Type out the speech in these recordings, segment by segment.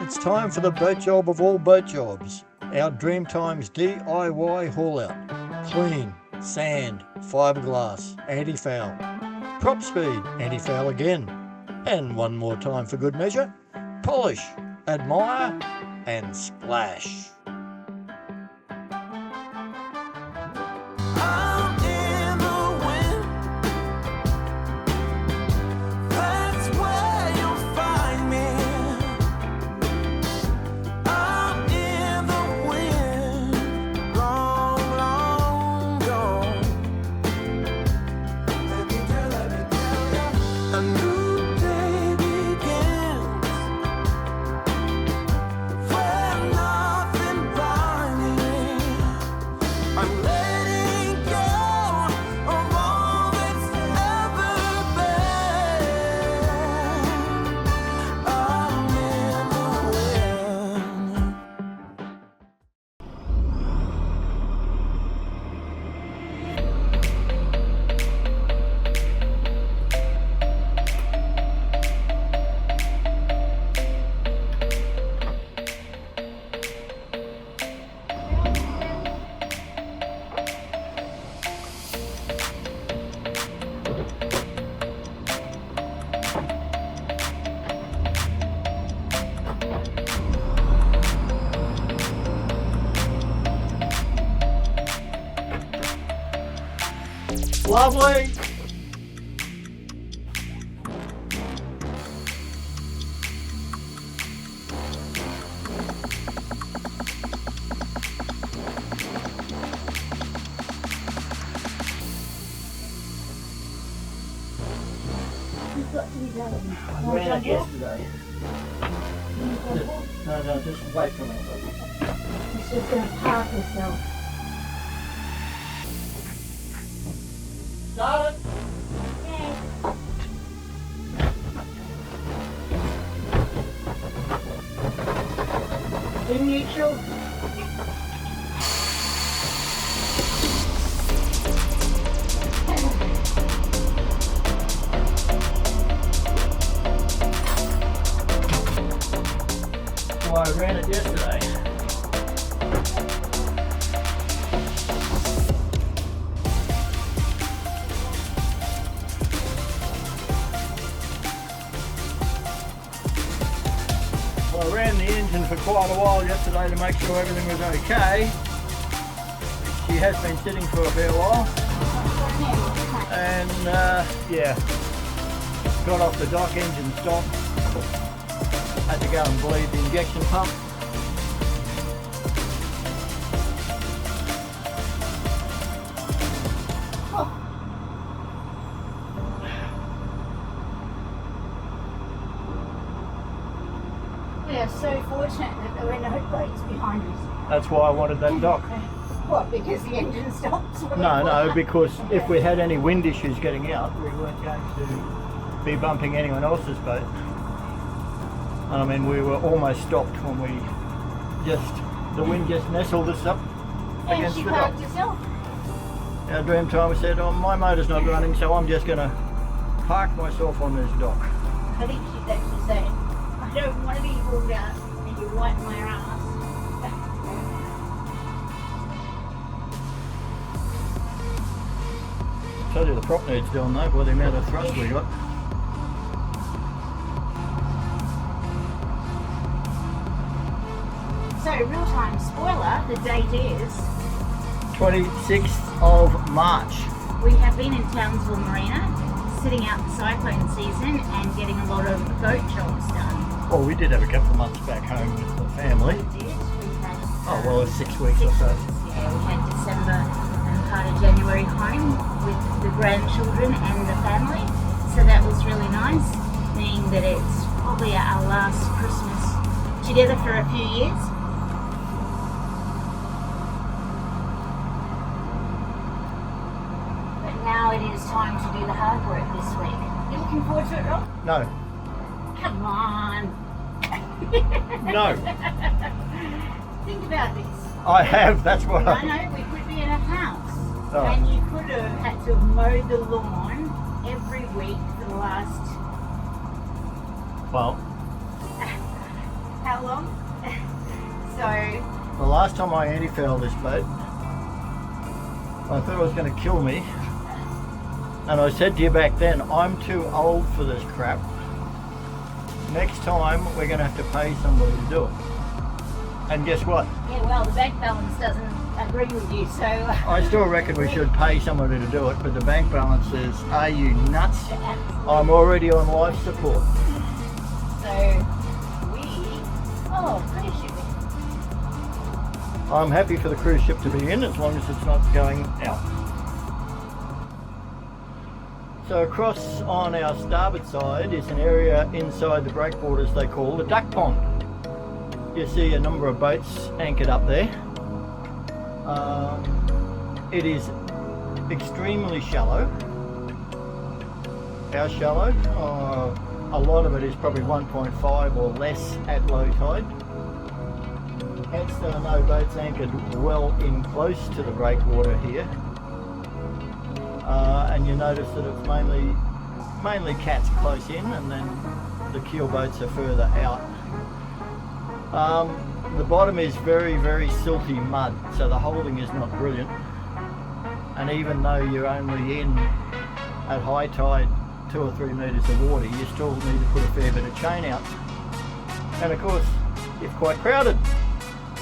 It's time for the boat job of all boat jobs. Our Dreamtime's DIY haul out. Clean, sand, fiberglass, anti-foul. Prop speed, anti-foul again. And one more time for good measure. Polish, admire, and splash. Lovely. You've got to be done. I ran it yesterday. No, just wait for me. It's just going to park herself. Start it. Okay. In neutral. Well, I ran it yesterday. I ran the engine for quite a while yesterday to make sure everything was okay. She has been sitting for a fair while. And yeah, got off the dock, engine stopped. Had to go and bleed the injection pump. We are so fortunate that there were no brakes behind us. That's why I wanted that dock. What, because the engine stopped? No, because if we had any wind issues getting out, we weren't going to be bumping anyone else's boat. I mean, we were almost stopped when the wind just nestled us up And against she the dock. parked herself. Our Dreamtime said, oh, my motor's not running, so I'm just going to park myself on this dock. I think she's actually saying, I don't want to be hauled out and you wipe my ass. I told you the prop needs doing though, by the amount of thrust we got. So, real-time spoiler, the date is... 26th of March. We have been in Townsville Marina, sitting out the cyclone season and getting a lot of boat jobs done. Well, we did have a couple of months back home with the family. We did. We had, Oh, well, it's 6 weeks or so. Yeah, we had December and part of January home with the grandchildren and the family. So that was really nice, meaning that it's probably our last Christmas together for a few years. But now it is time to do the hard work this week. You looking forward to it, Rob? No. Come on. No. Think about this. I have, that's what I know, we could be in a house Oh. and you could have had to mow the lawn every week for the last Well, how how long. So the last time I anti-fouled this boat, I thought it was going to kill me. And I said to you back then, I'm too old for this crap. Next time we're going to have to pay somebody to do it. And guess what? yeah, well, the bank balance doesn't agree with you, so I still reckon we should pay somebody to do it, but the bank balance is, are you nuts? I'm already on life support. So cruise ship. I'm happy for the cruise ship to be in as long as it's not going out. So across on our starboard side is an area inside the breakwaters they call the duck pond. You see a number of boats anchored up there. It is extremely shallow. How shallow? A lot of it is probably 1.5 or less at low tide. Hence there are no boats anchored well in close to the breakwater here. And you notice that it's mainly cats close in, and then the keel boats are further out. The bottom is very, very silty mud, so the holding is not brilliant. And even though you're only in at high tide 2 or 3 metres of water, you still need to put a fair bit of chain out. And of course, it's quite crowded,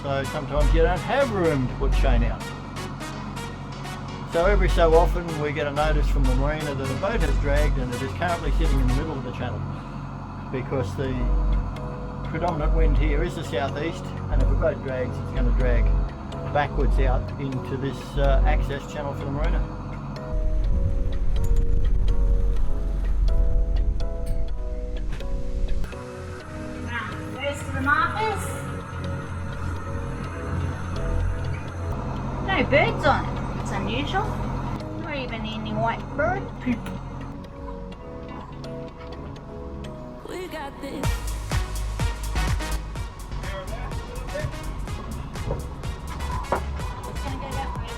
so sometimes you don't have room to put chain out. So every so often we get a notice from the marina that a boat has dragged and it is currently sitting in the middle of the channel, because the predominant wind here is the southeast, and if a boat drags, it's going to drag backwards out into this access channel for the marina. First to the markers. No birds on it. It's unusual. Not even any white bird poop. We got this. It's gonna go that way.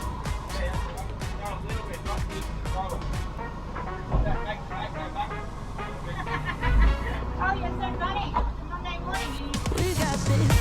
Oh, you're so funny. Monday morning. We got this.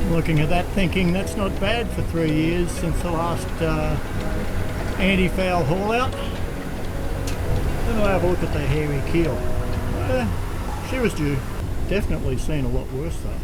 Looking at that thinking that's not bad for 3 years since the last anti-foul haul out. Then I'll have a look at the hairy keel. She was due. Definitely seen a lot worse though.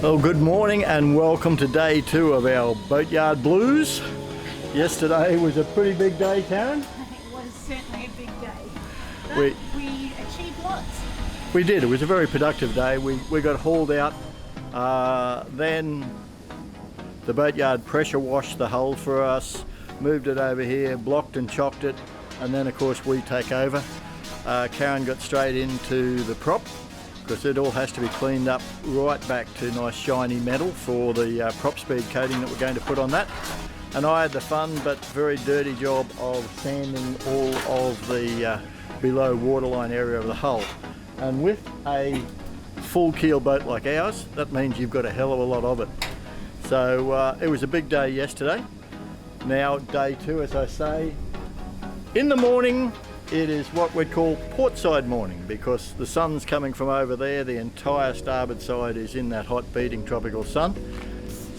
Well, good morning and welcome to day 2 of our Boatyard Blues. Yesterday was a pretty big day, Karen. It was certainly a big day. But We achieved lots. We did. It was a very productive day. We got hauled out. Then the Boatyard pressure washed the hull for us, moved it over here, blocked and chocked it, and then of course we take over. Karen got straight into the prop, because it all has to be cleaned up right back to nice shiny metal for the prop speed coating that we're going to put on that. And I had the fun but very dirty job of sanding all of the below waterline area of the hull. And with a full keel boat like ours, that means you've got a hell of a lot of it. So it was a big day yesterday. Now day 2, as I say. In the morning, it is what we'd call portside morning, because the sun's coming from over there. The entire starboard side is in that hot beating tropical sun.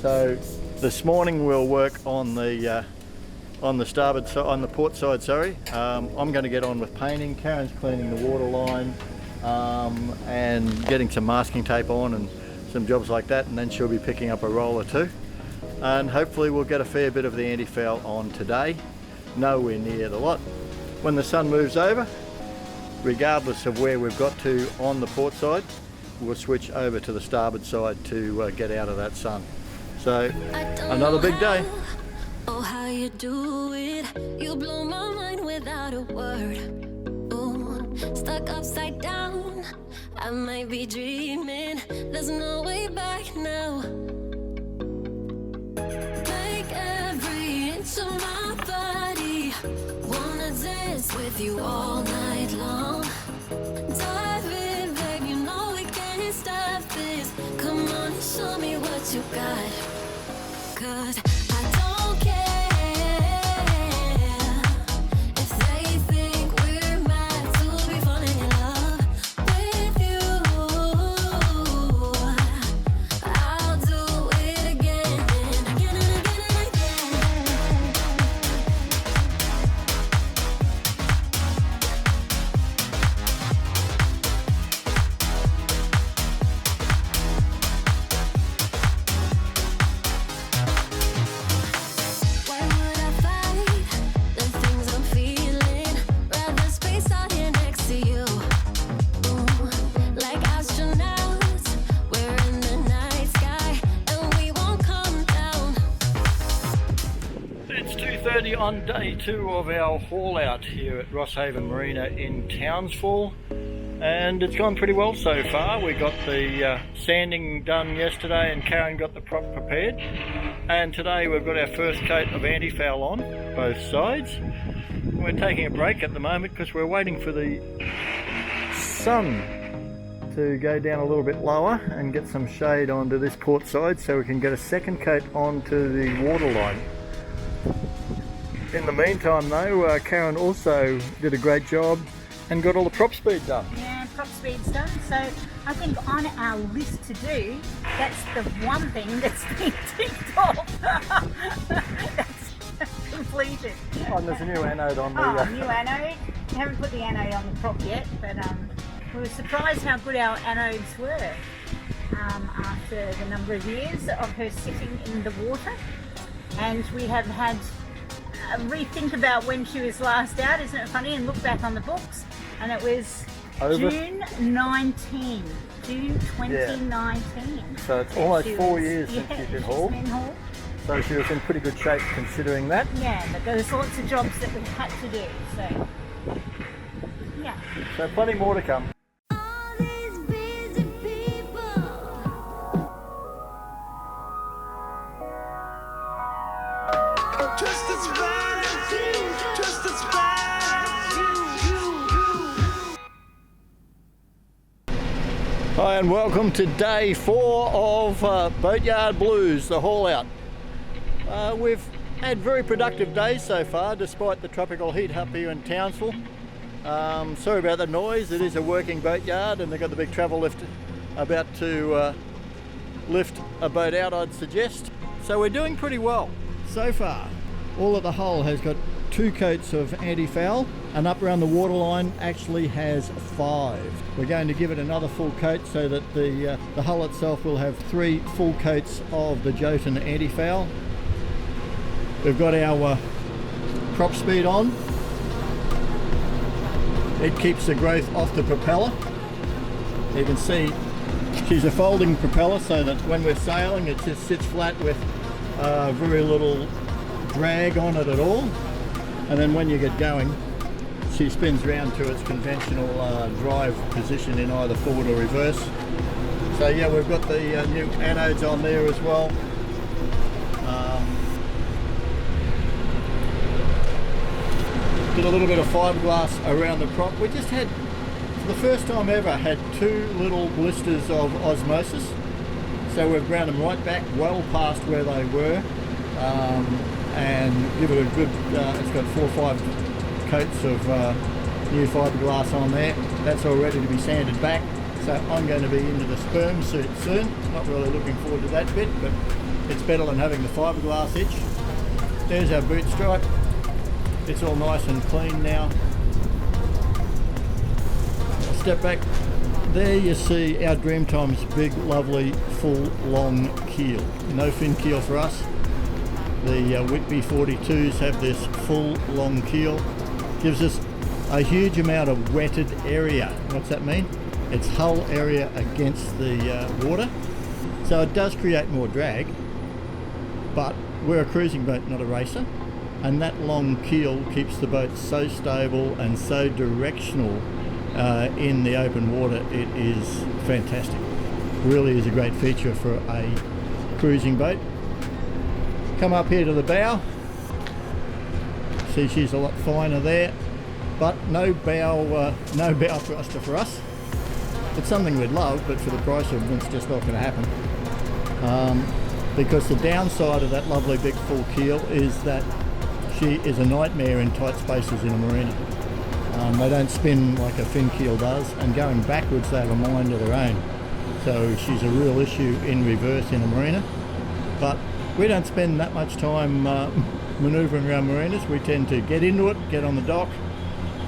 So this morning we'll work on the starboard side, on the port side. Sorry, I'm going to get on with painting. Karen's cleaning the water line. and getting some masking tape on and some jobs like that, and then she'll be picking up a roller too. And hopefully we'll get a fair bit of the anti-foul on today. Nowhere near the lot. When the sun moves over, regardless of where we've got to on the port side, we'll switch over to the starboard side to get out of that sun. So another big day. Oh, how you do it. You blow my mind without a word. Ooh, stuck upside down. I might be dreaming. There's no way back now. Take every inch of my body. Wanna dance with you all night long. Dive in, babe, you know we can't stop this. Come on and show me what you got. 'Cause I don't care if they think we're mad to be falling in love with you. I'll do it again and again and again and again. Why would I fight the things I'm feeling? Rather space out here next to you. Ooh, like astronauts, we're in the night sky and we won't come down. It's 2:30 on day 2 of our haul out here at Rosshaven Marina in Townsville, and it's gone pretty well so far. We got the sanding done yesterday and Karen got the prop prepared, and today we've got our first coat of anti-foul on both sides. We're taking a break at the moment because we're waiting for the sun to go down a little bit lower and get some shade onto this port side so we can get a second coat onto the waterline. In the meantime though, Karen also did a great job and got all the prop speed done. Yeah, prop speed's done. So I think on our list to do, that's the one thing that's been ticked off. That's completed. Oh, and there's a new anode on the... Oh, new anode. We haven't put the anode on the prop yet, but we were surprised how good our anodes were after the number of years of her sitting in the water. And we have had a rethink about when she was last out, isn't it funny? And look back on the books, and it was June 2019. So it's almost She 4 was- years since yeah, she's been she's hauled. been hauled. So she was in pretty good shape considering that. Yeah, but there's lots of jobs that we had to do, so yeah. So plenty more to come. All these busy people. Just as bad as you, just as bad as you. Hi and welcome to day 4 of Boatyard Blues, the haul out. We've had very productive days so far despite the tropical heat up here in Townsville. Sorry about the noise, it is a working boatyard and they've got the big travel lift about to lift a boat out, I'd suggest. So we're doing pretty well so far. All of the hull has got 2 coats of anti-foul, and up around the waterline actually has 5. We're going to give it another full coat so that the hull itself will have 3 full coats of the Jotun anti-foul. We've got our prop speed on. It keeps the growth off the propeller. You can see she's a folding propeller so that when we're sailing it just sits flat with very little drag on it at all, and then when you get going she spins round to its conventional drive position in either forward or reverse. So yeah, we've got the new anodes on there as well. Did a little bit of fiberglass around the prop. We just had, for the first time ever, had 2 little blisters of osmosis. So we've ground them right back, well past where they were, and give it a good, it's got 4 or 5 coats of new fiberglass on there. That's all ready to be sanded back. So I'm going to be into the sperm suit soon. Not really looking forward to that bit, but it's better than having the fiberglass itch. There's our boot stripe. It's all nice and clean now. I'll step back There you see our Dreamtime's big, lovely, full, long keel. No fin keel for us. The Whitby 42s have this full, long keel. Gives us a huge amount of wetted area. What's that mean? It's hull area against the water. So it does create more drag, but we're a cruising boat, not a racer. And that long keel keeps the boat so stable and so directional in the open water. It is fantastic. Really is a great feature for a cruising boat. Come up here to the bow. See, she's a lot finer there, but no bow thruster for us. It's something we'd love, but for the price of them, it's just not going to happen. Because the downside of that lovely big full keel is that she is a nightmare in tight spaces in a marina. They don't spin like a fin keel does, and going backwards they have a mind of their own. So she's a real issue in reverse in a marina. But we don't spend that much time manoeuvring around marinas. We tend to get into it, get on the dock,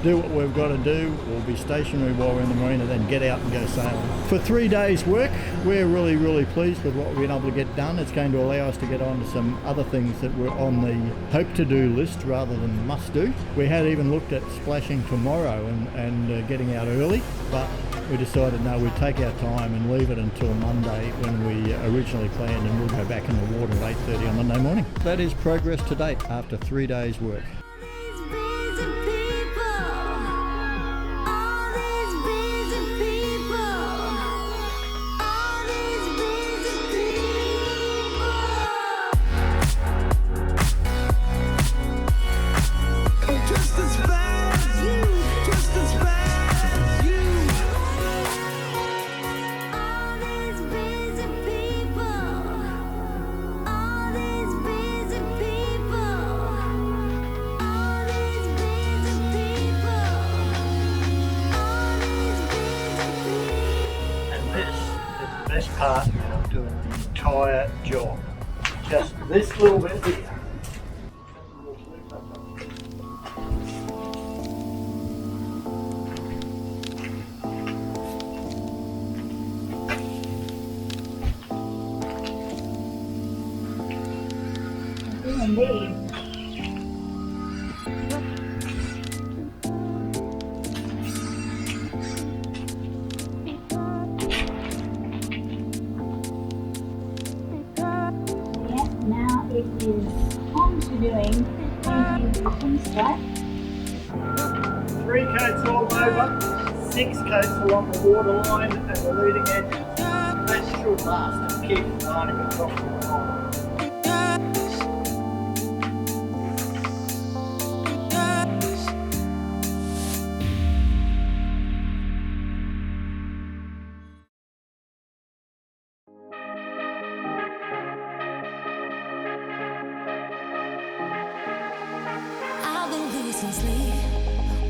do what we've got to do, or be stationary while we're in the marina, then get out and go sailing. For 3 days work, we're really pleased with what we've been able to get done. It's going to allow us to get on to some other things that were on the hope to do list rather than must do. We had even looked at splashing tomorrow and getting out early, but we decided no, we'd take our time and leave it until Monday when we originally planned, and we'll go back in the water at 8:30 on Monday morning. That is progress to date after 3 days work. Best part of doing the entire job. Just this little bit here. Indeed. Now it is on to doing the strap. 3 coats all over, 6 coats along the waterline and the leading edges. That should last and keep lining across the bottom.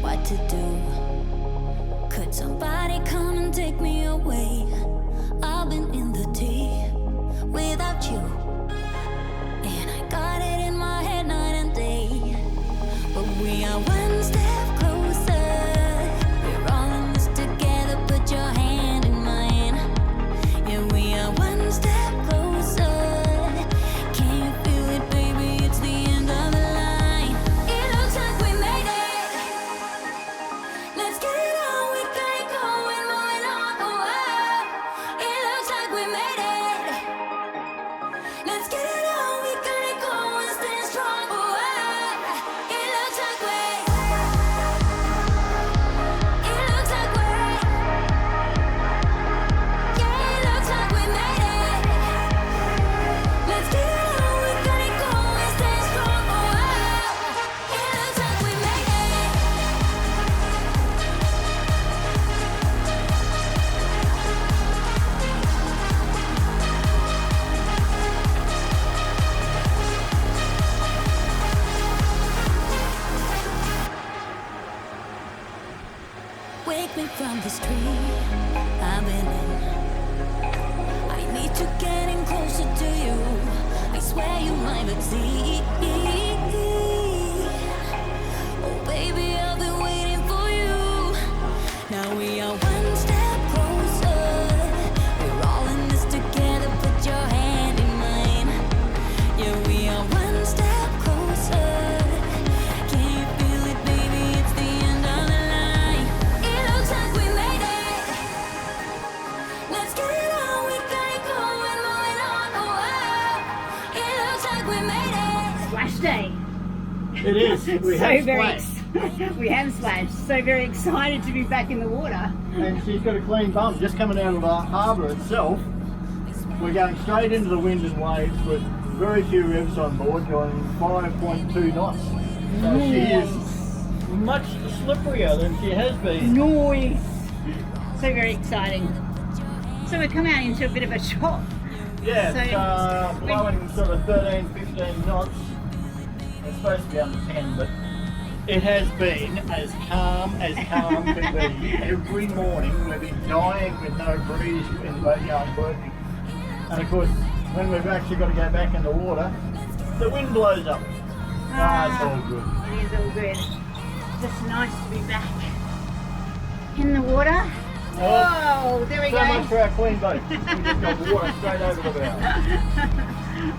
What to do? Could somebody come and take me away? I've been in the tea without you, and I got it in my head night and day. But we are one step closer. We're all in this together. Put your hand in mine. Yeah, we are one step closer. Can you feel it, baby? It's the end of the line. It looks like we made it. Let's get it on, we can't go in my day. It is. We So have very splashed. we have splashed. So very excited to be back in the water. And she's got a clean bum. Just coming out of the harbour itself, we're going straight into the wind and waves with very few revs on board, going 5.2 knots. So she is much slipperier than she has been. Noise. So very exciting. So we come out into a bit of a chop. Yeah, So it's blowing sort of 13, 15 knots. It's supposed to be under 10, but it has been as calm can be. Every morning we've been dying with no breeze in the boatyard working. And of course, when we've actually got to go back in the water, the wind blows up. It's all good. It is all good. Just nice to be back in the water. Whoa, there we So go. much for our clean boat. We just got water straight over the bow.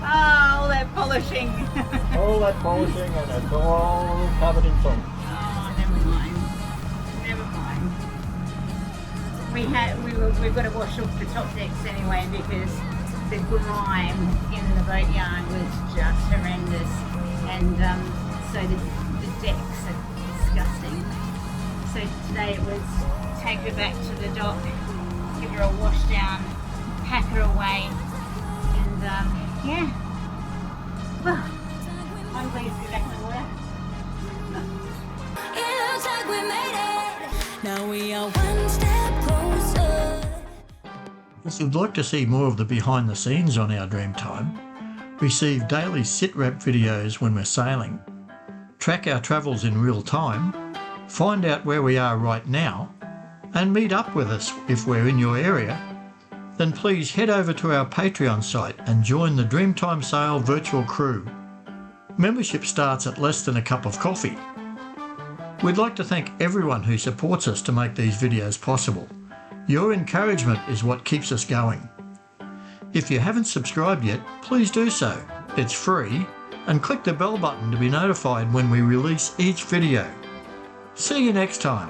All that polishing. All that polishing and it's all covered in salt. Oh, never mind. Never mind. We've got to wash off the top decks anyway because the grime in the boatyard was just horrendous, and so the decks are disgusting. So today it was take her back to the dock, give her a wash down, pack her away, and yeah. Well, I'm pleased to be back in the water. It looks like we made it. Now we are one step closer. If you'd like to see more of the behind the scenes on Our Dreamtime, receive daily sit-rep videos when we're sailing, track our travels in real time, find out where we are right now, and meet up with us if we're in your area, then please head over to our Patreon site and join the Dreamtime Sail virtual crew. Membership starts at less than a cup of coffee. We'd like to thank everyone who supports us to make these videos possible. Your encouragement is what keeps us going. If you haven't subscribed yet, please do so. It's free, and click the bell button to be notified when we release each video. See you next time.